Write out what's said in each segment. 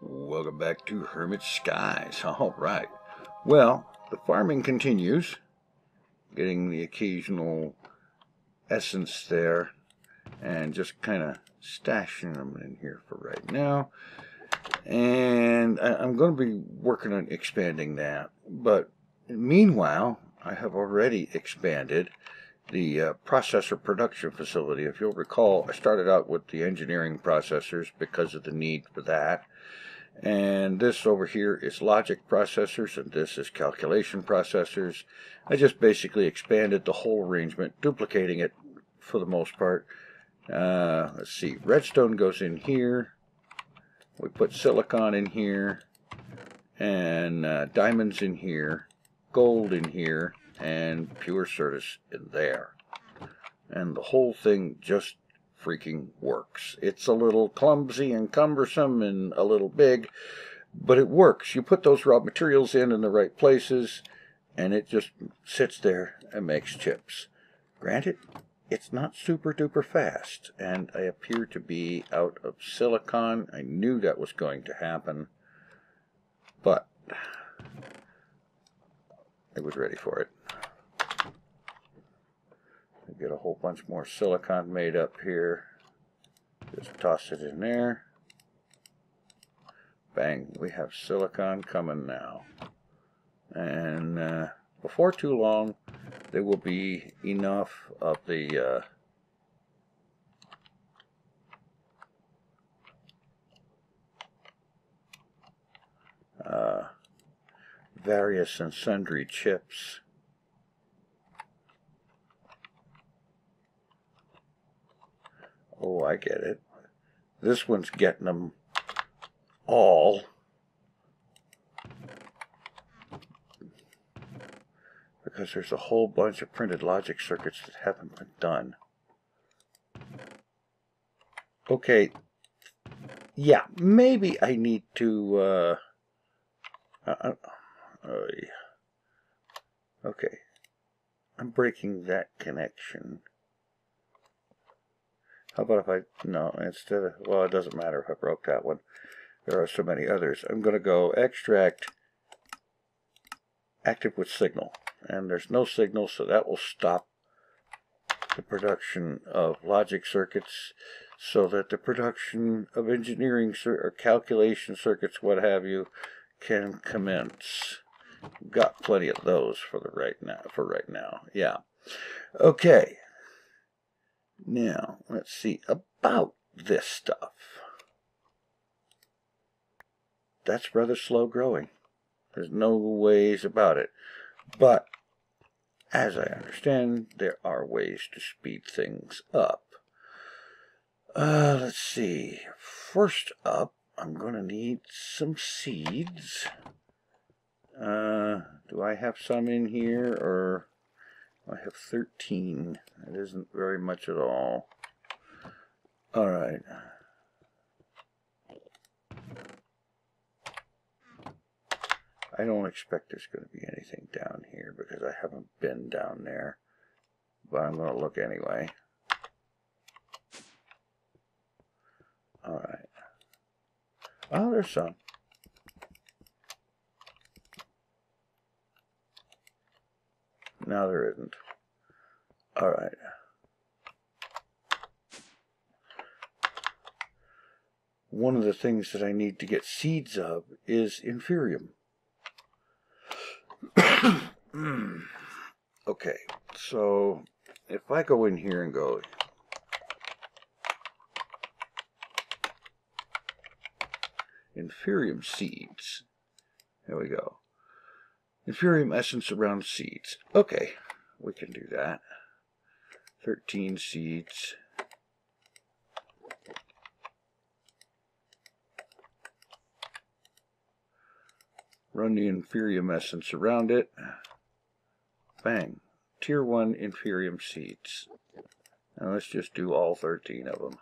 Welcome back to Hermit Skies. All right. Well, the farming continues. Getting the occasional essence there. And just kind of stashing them in here for right now. And I'm going to be working on expanding that. But meanwhile, I have already expanded the processor production facility. If you'll recall, I started out with the engineering processors because of the need for that. And this over here is logic processors, and this is calculation processors. I just basically expanded the whole arrangement, duplicating it for the most part. Let's see, redstone goes in here. We put silicon in here, and diamonds in here, gold in here, and pure certus in there. And the whole thing just freaking works. It's a little clumsy and cumbersome and a little big, but it works. You put those raw materials in the right places, and it just sits there and makes chips. Granted, it's not super duper fast, and I appear to be out of silicon. I knew that was going to happen, but I was ready for it. Get a whole bunch more silicon made up here. Just toss it in there. Bang, we have silicon coming now. And before too long, there will be enough of the various and sundry chips. Oh, I get it. This one's getting them all. Because there's a whole bunch of printed logic circuits that haven't been done. Okay. Yeah, maybe I need to... okay. I'm breaking that connection. How about if I, no, instead of, well, it doesn't matter if I broke that one. There are so many others. I'm going to go extract active with signal. And there's no signal, so that will stop the production of logic circuits so that the production of engineering or calculation circuits, what have you, can commence. Got plenty of those for right now. Yeah. Okay. Now, let's see about this stuff. That's rather slow growing. There's no ways about it. But, as I understand, there are ways to speed things up. Let's see. First up, I'm going to need some seeds. Do I have some in here, or... I have 13. It isn't very much at all. Alright. I don't expect there's going to be anything down here because I haven't been down there. But I'm going to look anyway. Alright. Oh, there's some. No, there isn't. All right. One of the things that I need to get seeds of is inferium. Okay, so if I go in here and go inferium seeds, there we go. Inferium essence around seeds. Okay, we can do that. 13 seeds. Run the inferium essence around it. Bang. Tier 1 inferium seeds. Now let's just do all 13 of them.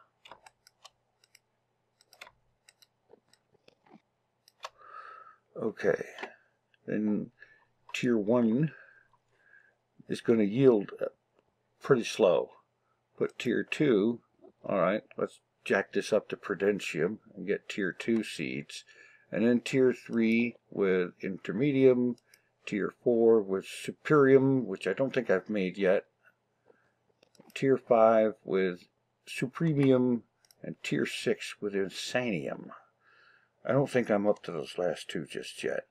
Okay. Then Tier 1 is going to yield pretty slow. Put Tier 2, alright, let's jack this up to Prudentium and get Tier 2 seeds. And then tier 3 with intermedium, tier 4 with superium, which I don't think I've made yet, tier 5 with supremium, and tier 6 with insanium. I don't think I'm up to those last two just yet.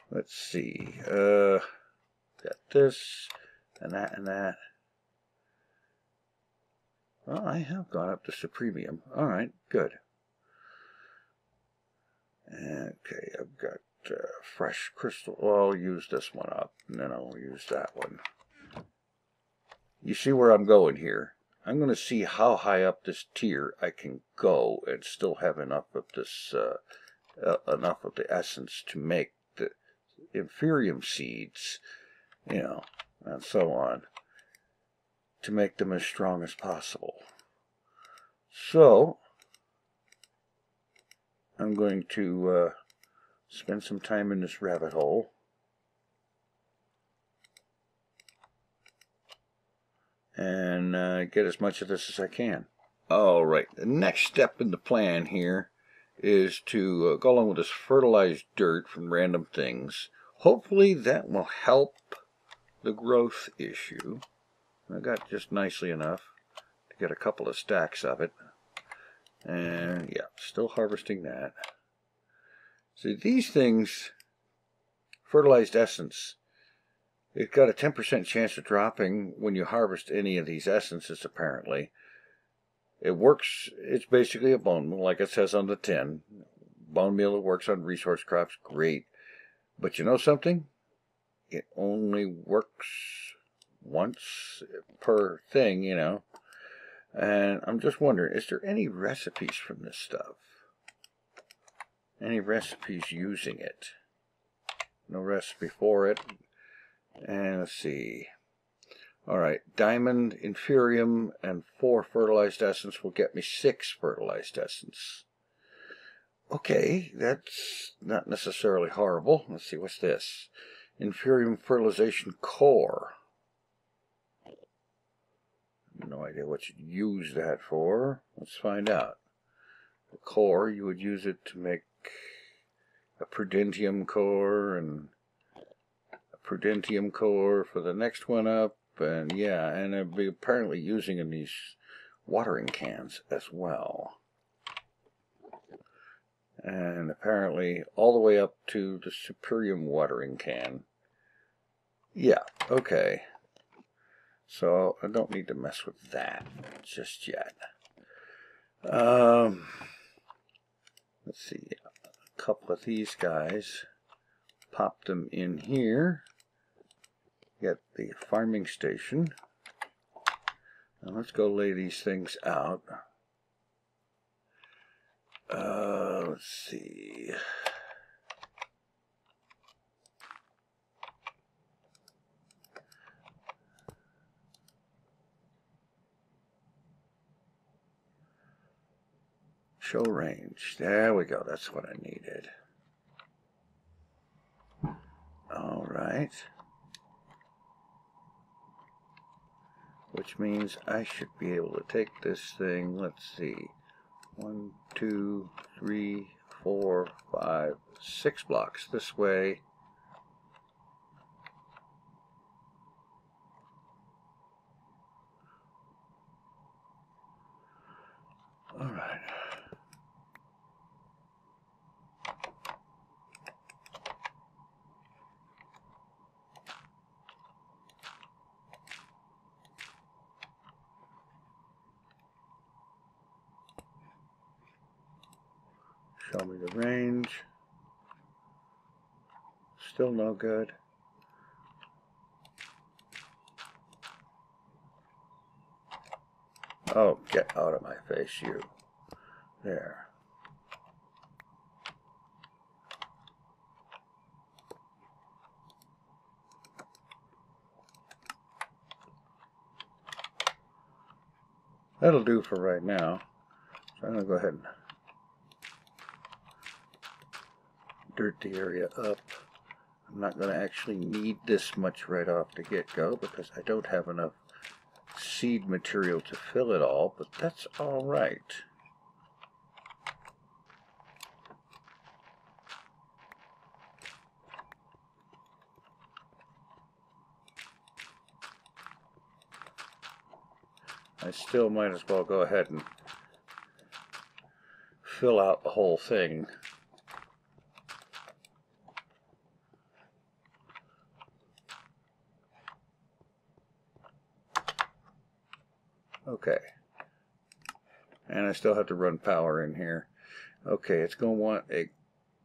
Let's see. Got this and that and that. Well, I have gone up to supremium. Alright, good. Okay, I've got fresh crystal. Well, I'll use this one up, and then I'll use that one. You see where I'm going here? I'm going to see how high up this tier I can go and still have enough of this, enough of the essence to make the inferium seeds, you know, and so on, to make them as strong as possible. So I'm going to spend some time in this rabbit hole. And get as much of this as I can. Alright, the next step in the plan here is to go along with this fertilized dirt from random things. Hopefully that will help the growth issue. I got just nicely enough to get a couple of stacks of it. And yeah, still harvesting that. See, these things, fertilized essence, it's got a 10% chance of dropping when you harvest any of these essences, apparently. It works, it's basically a bone meal, like it says on the tin. Bone meal that works on resource crops, great. But you know something? It only works once per thing, you know. And I'm just wondering, is there any recipes from this stuff? Any recipes using it? No recipe for it. And let's see. Alright, diamond, inferium, and 4 fertilized essence will get me 6 fertilized essence. Okay, that's not necessarily horrible. Let's see, what's this? Inferium fertilization core. No idea what you'd use that for. Let's find out. The core, you would use it to make a prudentium core, and prudentium core for the next one up, and yeah, and I'll be apparently using in these watering cans as well. And apparently all the way up to the superium watering can. Yeah, okay. So I don't need to mess with that just yet. Let's see, a couple of these guys. Pop them in here. Get the farming station. Now let's go lay these things out. Let's see. Show range. There we go. That's what I needed. All right. Which means I should be able to take this thing, let's see, 1, 2, 3, 4, 5, 6 blocks this way. All right. Show me the range. Still no good. Oh, get out of my face, you. There. That'll do for right now. So I'm going to go ahead and dirt the area up. I'm not going to actually need this much right off the get-go because I don't have enough seed material to fill it all, but that's all right. I still might as well go ahead and fill out the whole thing. Okay. And I still have to run power in here. Okay, it's going to want a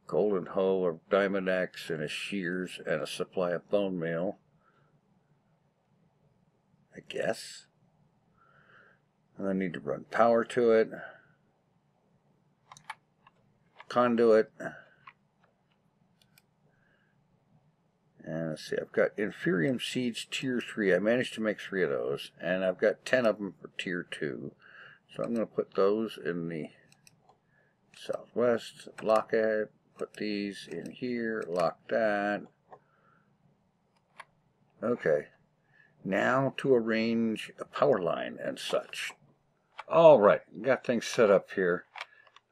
golden hoe or diamond axe and a shears and a supply of bone meal, I guess. And I need to run power to it. Conduit. And let's see, I've got Inferium Seeds Tier 3. I managed to make 3 of those. And I've got 10 of them for Tier 2. So I'm going to put those in the southwest, lock it, put these in here, lock that. Okay, now to arrange a power line and such. Alright, got things set up here.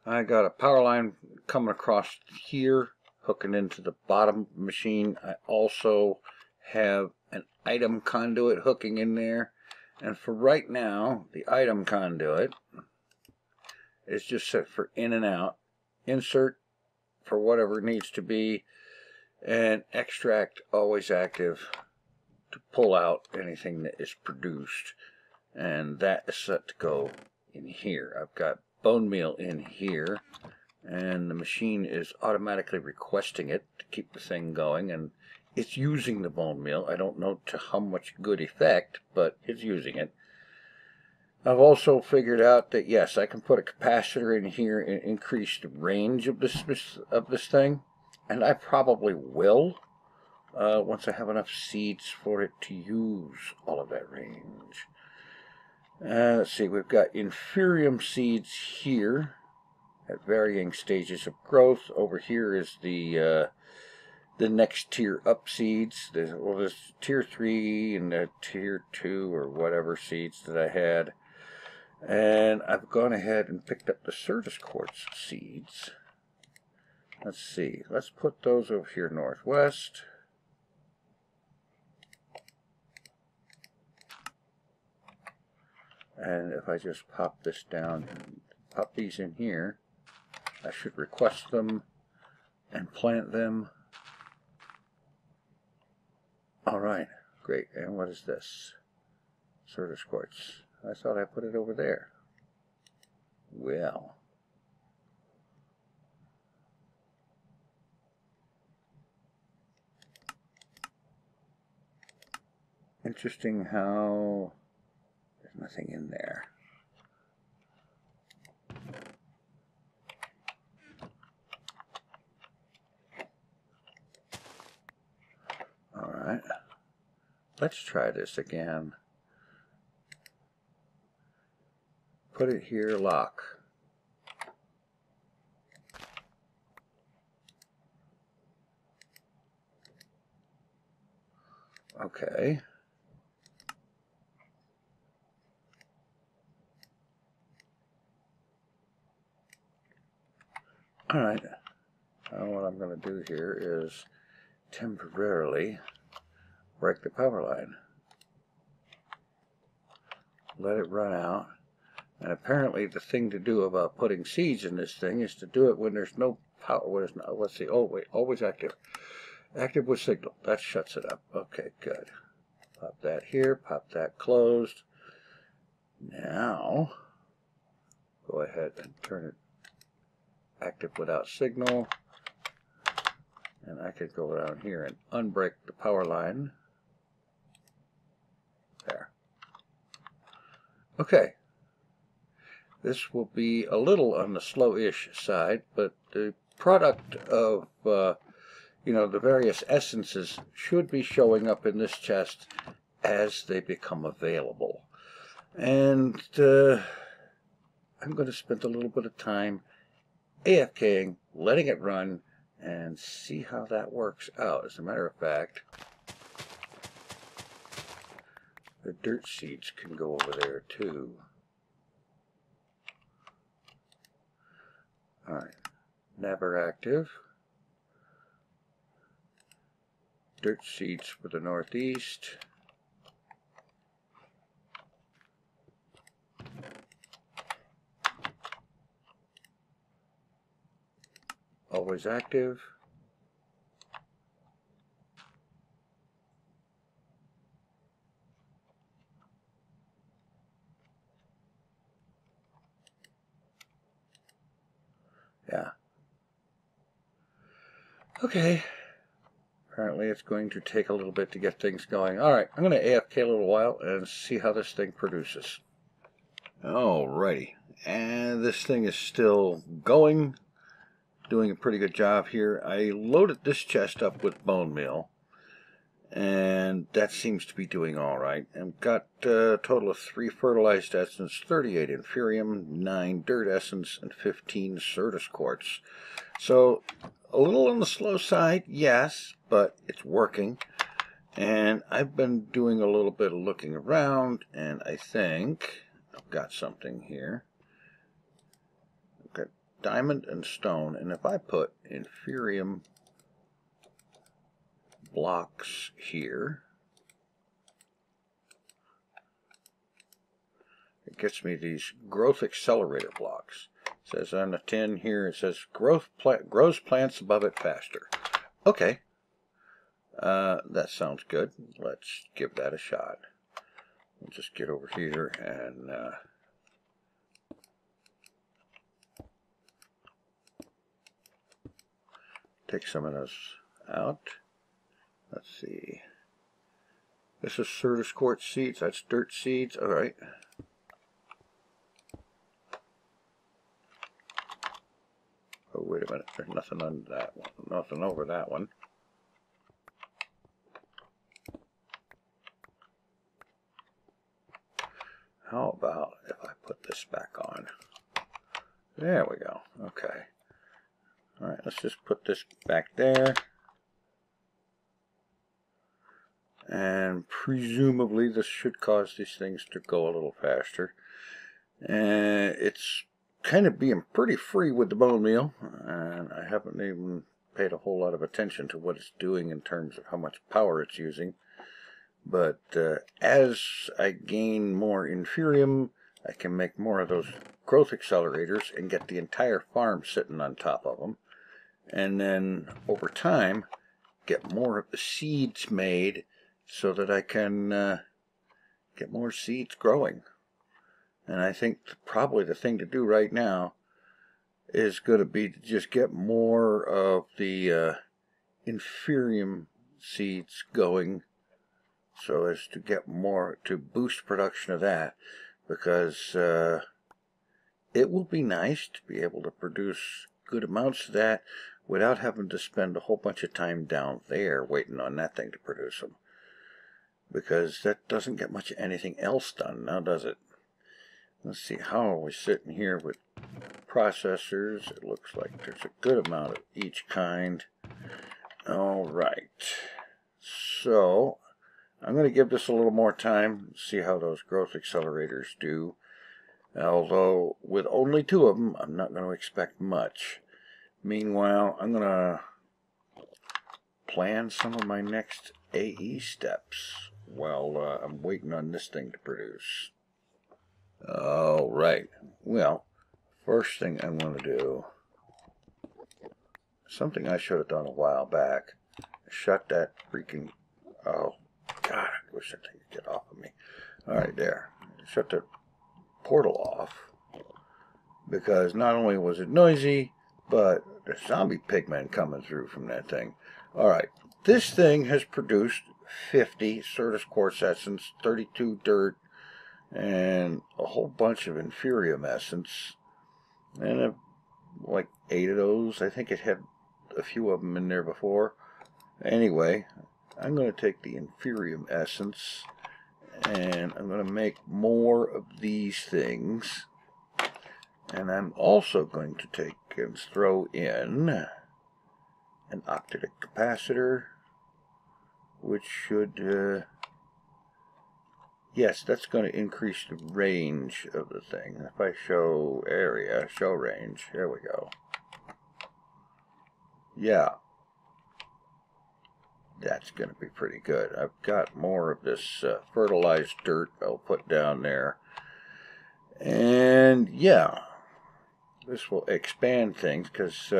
I got a power line coming across here, hooking into the bottom machine. I also have an item conduit hooking in there. And for right now, the item conduit is just set for in and out. Insert for whatever it needs to be. And extract always active to pull out anything that is produced. And that is set to go in here. I've got bone meal in here. And the machine is automatically requesting it to keep the thing going. And it's using the bone meal. I don't know to how much good effect, but it's using it. I've also figured out that yes, I can put a capacitor in here and increase the range of this thing, and I probably will once I have enough seeds for it to use all of that range. Let's see, we've got Inferium seeds here at varying stages of growth. Over here is the next tier up seeds. There's tier 3 and the tier 2 or whatever seeds that I had. And I've gone ahead and picked up the Certus Quartz seeds. Let's see. Let's put those over here northwest. And if I just pop this down and pop these in here, I should request them and plant them. Alright, great. And what is this? Certus Quartz. I thought I put it over there. Well. Interesting how there's nothing in there. Alright. Let's try this again. Put it here, lock. Okay. Alright. Now what I'm going to do here is temporarily break the power line. Let it run out. And apparently the thing to do about putting seeds in this thing is to do it when there's no power. Let's see. Oh, wait. Always active. Active with signal. That shuts it up. Okay, good. Pop that here. Pop that closed. Now, go ahead and turn it active without signal. And I could go down here and unbreak the power line. There. Okay. This will be a little on the slow-ish side, but the product of, the various essences should be showing up in this chest as they become available. And I'm going to spend a little bit of time AFKing, letting it run, and see how that works out. As a matter of fact, the dirt seeds can go over there too. Alright, never active. Dirt seeds for the northeast. always active. Yeah. Okay. Apparently it's going to take a little bit to get things going. Alright, I'm going to AFK a little while and see how this thing produces. Alrighty. And this thing is still going. Doing a pretty good job here. I loaded this chest up with bone meal. And that seems to be doing alright. I've got a total of 3 fertilized essence, 38 inferium, 9 dirt essence, and 15 certus quartz. So, a little on the slow side, yes, but it's working. And I've been doing a little bit of looking around, and I think I've got something here. I've got diamond and stone, and if I put inferium blocks here, it gets me these growth accelerator blocks. It says on the tin here, it says grows plants above it faster. Okay, that sounds good. Let's give that a shot. We'll just get over here and take some of those out. Let's see. This is certus quartz seeds. That's dirt seeds. All right. Oh, wait a minute. There's nothing on that one. Nothing over that one. How about if I put this back on? There we go. Okay. All right. Let's just put this back there. And presumably this should cause these things to go a little faster. And it's kind of being pretty free with the bone meal, and I haven't even paid a whole lot of attention to what it's doing in terms of how much power it's using. But as I gain more inferium, I can make more of those growth accelerators and get the entire farm sitting on top of them. And then over time, get more of the seeds made so that I can get more seeds growing. And I think probably the thing to do right now is going to be to just get more of the inferium seeds going, so as to get more, to boost production of that, because it will be nice to be able to produce good amounts of that without having to spend a whole bunch of time down there waiting on that thing to produce them. Because that doesn't get much anything else done now, does it? Let's see, how are we sitting here with processors? It looks like there's a good amount of each kind. Alright, so I'm going to give this a little more time, see how those growth accelerators do. Although with only 2 of them, I'm not going to expect much. Meanwhile, I'm going to plan some of my next AE steps while I'm waiting on this thing to produce. Alright, well, first thing I'm going to do, something I should have done a while back, shut that freaking, oh god, I wish that thing could get off of me. Alright, there, shut the portal off, because not only was it noisy, but there's zombie pigmen coming through from that thing. Alright, this thing has produced 50 certus quartz essence, 32 dirt, and a whole bunch of inferium essence, and like 8 of those. I think it had a few of them in there before. Anyway, I'm going to take the inferium essence and I'm going to make more of these things, and I'm also going to take and throw in an octadic capacitor, which should yes, that's going to increase the range of the thing. If I show area, show range, here we go. Yeah, that's going to be pretty good. I've got more of this fertilized dirt I'll put down there. And yeah, this will expand things, because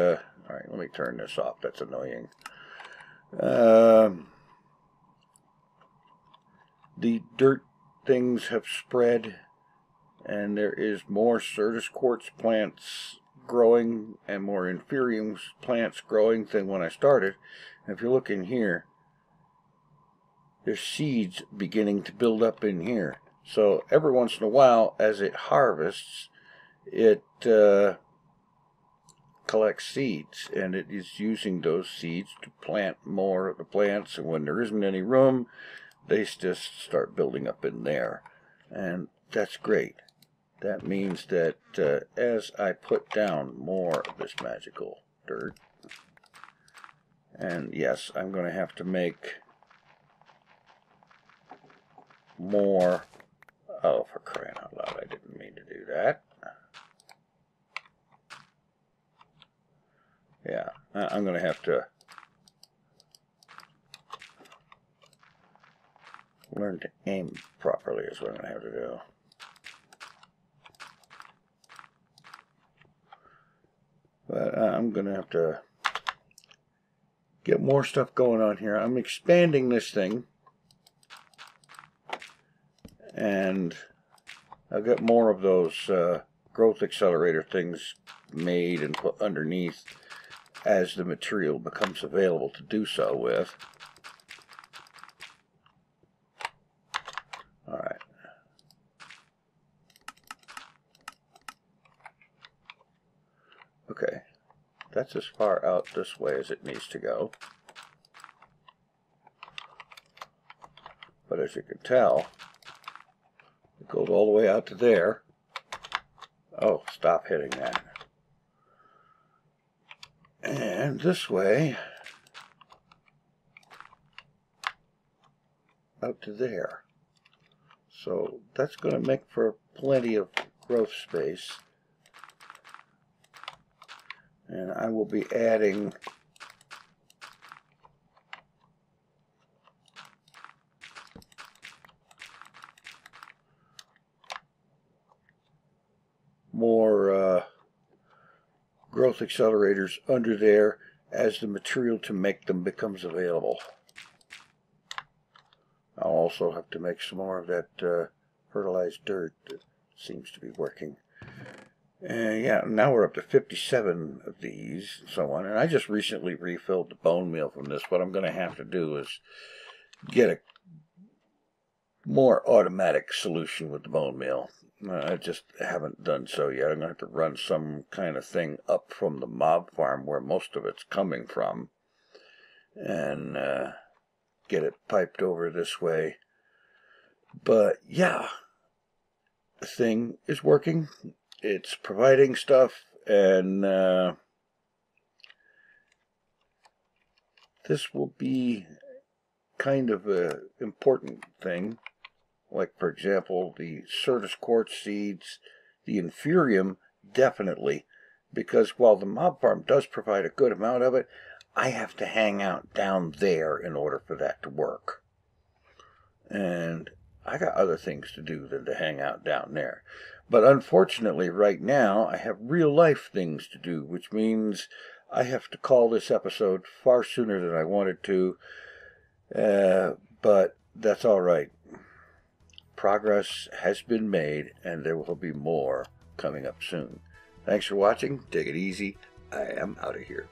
Alright, let me turn this off. That's annoying. The dirt things have spread, and there is more Certus quartz plants growing and more Inferium plants growing than when I started. And if you look in here, there's seeds beginning to build up in here. So every once in a while, as it harvests, it collects seeds, and it is using those seeds to plant more of the plants. And when there isn't any room, they just start building up in there, and that's great. That means that as I put down more of this magical dirt, and yes, I'm going to have to make more. Oh, for crying out loud, I didn't mean to do that. Yeah, I'm going to have to learn to aim properly is what I'm going to have to do. But I'm going to have to get more stuff going on here. I'm expanding this thing, and I'll get more of those growth accelerator things made and put underneath as the material becomes available to do so with. Alright. Okay. That's as far out this way as it needs to go. But as you can tell, it goes all the way out to there. Oh, stop hitting that. And this way, out to there. So that's going to make for plenty of growth space. And I will be adding more growth accelerators under there as the material to make them becomes available. I'll also have to make some more of that fertilized dirt that seems to be working. Yeah, now we're up to 57 of these and so on. And I just recently refilled the bone meal from this. What I'm going to have to do is get a more automatic solution with the bone meal. I just haven't done so yet. I'm going to have to run some kind of thing up from the mob farm where most of it's coming from, and get it piped over this way. But yeah, the thing is working. It's providing stuff, and this will be kind of an important thing. Like, for example, the Certus quartz seeds, the Inferium, definitely. Because while the mob farm does provide a good amount of it, I have to hang out down there in order for that to work. And I got other things to do than to hang out down there. But unfortunately, right now, I have real life things to do, which means I have to call this episode far sooner than I wanted to. But that's all right. Progress has been made, and there will be more coming up soon. Thanks for watching. Take it easy. I am out of here.